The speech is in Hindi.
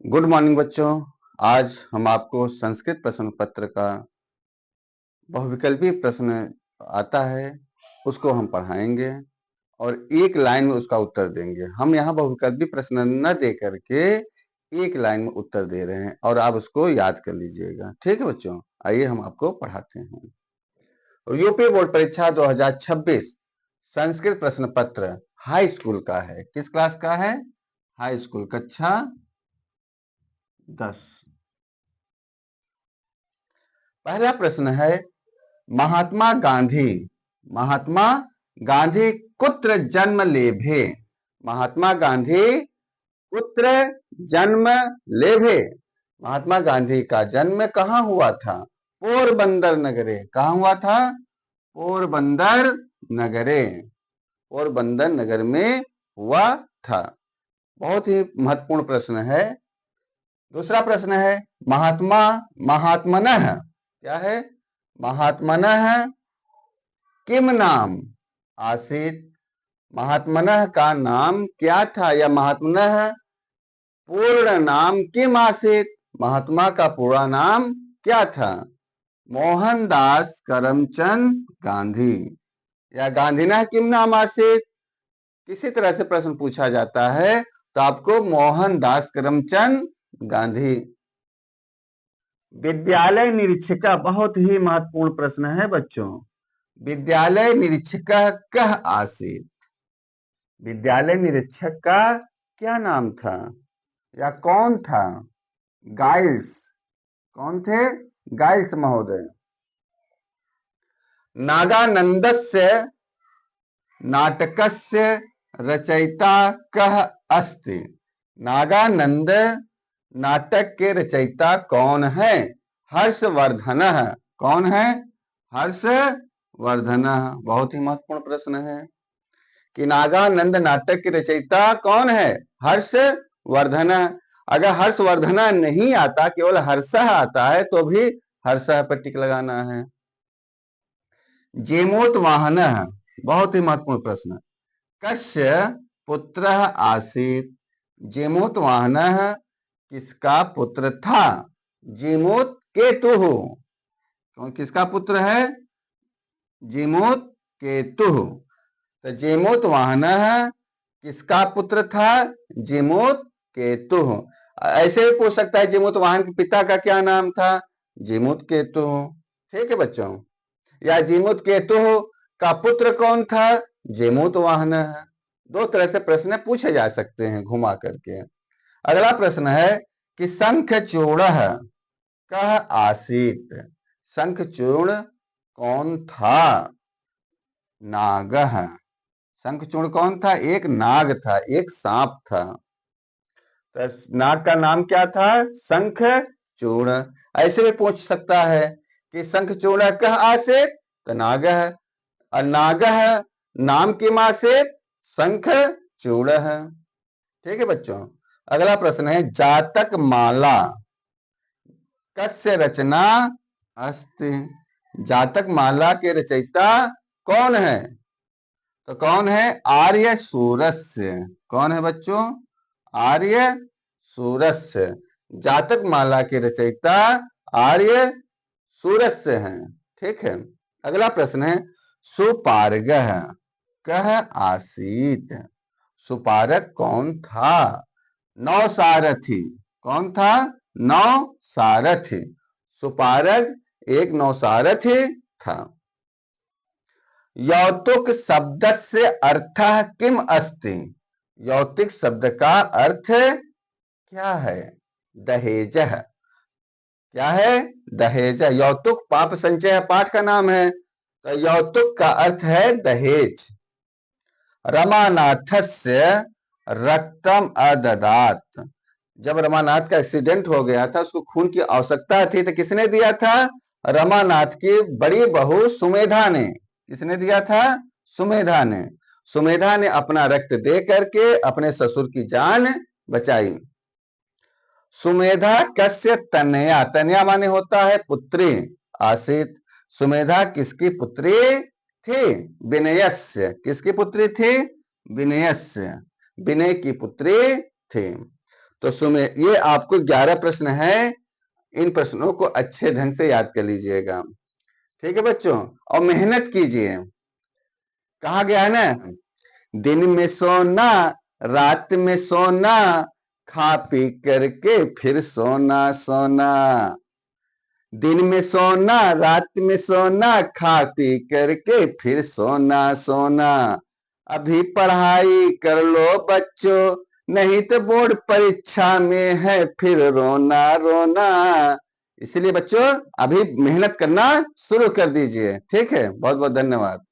गुड मॉर्निंग बच्चों। आज हम आपको संस्कृत प्रश्न पत्र का बहुविकल्पी प्रश्न आता है, उसको हम पढ़ाएंगे और एक लाइन में उसका उत्तर देंगे। हम यहाँ बहुविकल्पी प्रश्न न दे करके एक लाइन में उत्तर दे रहे हैं और आप उसको याद कर लीजिएगा। ठीक है बच्चों, आइए हम आपको पढ़ाते हैं। यूपी बोर्ड परीक्षा 2026 संस्कृत प्रश्न पत्र हाई स्कूल का है। किस क्लास का है? हाई स्कूल, कक्षा 10। पहला प्रश्न है, महात्मा गांधी कुत्र जन्म लेभे। महात्मा गांधी कुत्र जन्म लेभे। महात्मा गांधी का जन्म कहाँ हुआ था? पोरबंदर नगरे। कहाँ हुआ था? पोरबंदर नगरे। पोरबंदर नगर में हुआ था। बहुत ही महत्वपूर्ण प्रश्न है। दूसरा प्रश्न है, महात्मनः क्या है? महात्मनः किम नाम आसीत। महात्मनः का नाम क्या था या महात्मनः पूर्ण नाम किम आसीत। महात्मा का पूरा नाम क्या था? मोहनदास करमचंद गांधी या गांधीनः किम नाम आसीत। किसी तरह से प्रश्न पूछा जाता है तो आपको मोहनदास करमचंद गांधी। विद्यालय निरीक्षक बहुत ही महत्वपूर्ण प्रश्न है बच्चों। विद्यालय निरीक्षक कह आसीत। विद्यालय निरीक्षक का क्या नाम था या कौन था? गाइस। कौन थे? गाइस महोदय। नागानंदस्य नाटकस्य रचयिता कह अस्ति। नागानंद नाटक के रचयिता कौन है? हर्षवर्धन। कौन है? हर्षवर्धन। बहुत ही महत्वपूर्ण प्रश्न है कि नागानंद नाटक के रचयिता कौन है? हर्षवर्धन। अगर हर्षवर्धन नहीं आता, केवल हर्ष आता है तो भी हर्ष पर टिक लगाना है। जेमोतवाहन बहुत ही महत्वपूर्ण प्रश्न। कस्य पुत्र आसीत। जेमोतवाहन किसका पुत्र था? जेमोत केतु। कौन किसका पुत्र है? जेमोत केतु। तो जेमोतवाहन किसका पुत्र था? जेमोत केतु। ऐसे भी पूछ सकता है जेमोतवाहन के पिता का क्या नाम था? जेमोत केतु। ठीक है बच्चों। या जेमोत केतु का पुत्र कौन था? जेमोतवाहन। दो तरह से प्रश्न पूछे जा सकते हैं घुमा करके। अगला प्रश्न है कि शंखचूड़ कह आसीत। शंखचूड़ कौन था? नागः। शंखचूड़ कौन था? एक नाग था, एक सांप था। तो नाग का नाम क्या था? शंखचूड़। ऐसे भी पूछ सकता है कि शंखचूड़ कह आसीत, तो नागः। और नागः नाम की आसीत, शंखचूड़। ठीक है बच्चों। अगला प्रश्न है, जातक माला कस्य रचना अस्ति। जातक माला के रचयिता कौन है? तो कौन है? आर्य सूरस्य। कौन है बच्चों? आर्य सूरस्य। जातक माला के रचयिता आर्य सूरस्य हैं। ठीक है। अगला प्रश्न है, सुपारगः कह आसीत। सुपारक कौन था? नौसारथी। कौन था? नौसारथी। सुपारक एक नौसारथी था। यौतुक शब्दस्य अर्थः किम अस्ति। यौतुक शब्द का अर्थ क्या है? दहेजः। क्या है? दहेज। यौतुक पाप संचय पाठ का नाम है, तो यौतुक का अर्थ है दहेज। रमानाथस्य रक्तम अददात। जब रमानाथ का एक्सीडेंट हो गया था, उसको खून की आवश्यकता थी, तो किसने दिया था? रमानाथ की बड़ी बहू सुमेधा ने। किसने दिया था? सुमेधा ने। सुमेधा ने अपना रक्त दे करके अपने ससुर की जान बचाई। सुमेधा कस्य तनया। तनया माने होता है पुत्री। आसीत। सुमेधा किसकी पुत्री थी? विनयस्य। किसकी पुत्री थी? विनयस्य। विनय की पुत्री थी। तो सुमे ये आपको 11 प्रश्न है, इन प्रश्नों को अच्छे ढंग से याद कर लीजिएगा। ठीक है बच्चों, और मेहनत कीजिए। कहा गया है ना, दिन में सोना, रात में सोना, खा पी करके फिर सोना सोना। दिन में सोना, रात में सोना, खा पी करके फिर सोना सोना। अभी पढ़ाई कर लो बच्चों, नहीं तो बोर्ड परीक्षा में है फिर रोना रोना। इसलिए बच्चों अभी मेहनत करना शुरू कर दीजिए। ठीक है, बहुत बहुत धन्यवाद।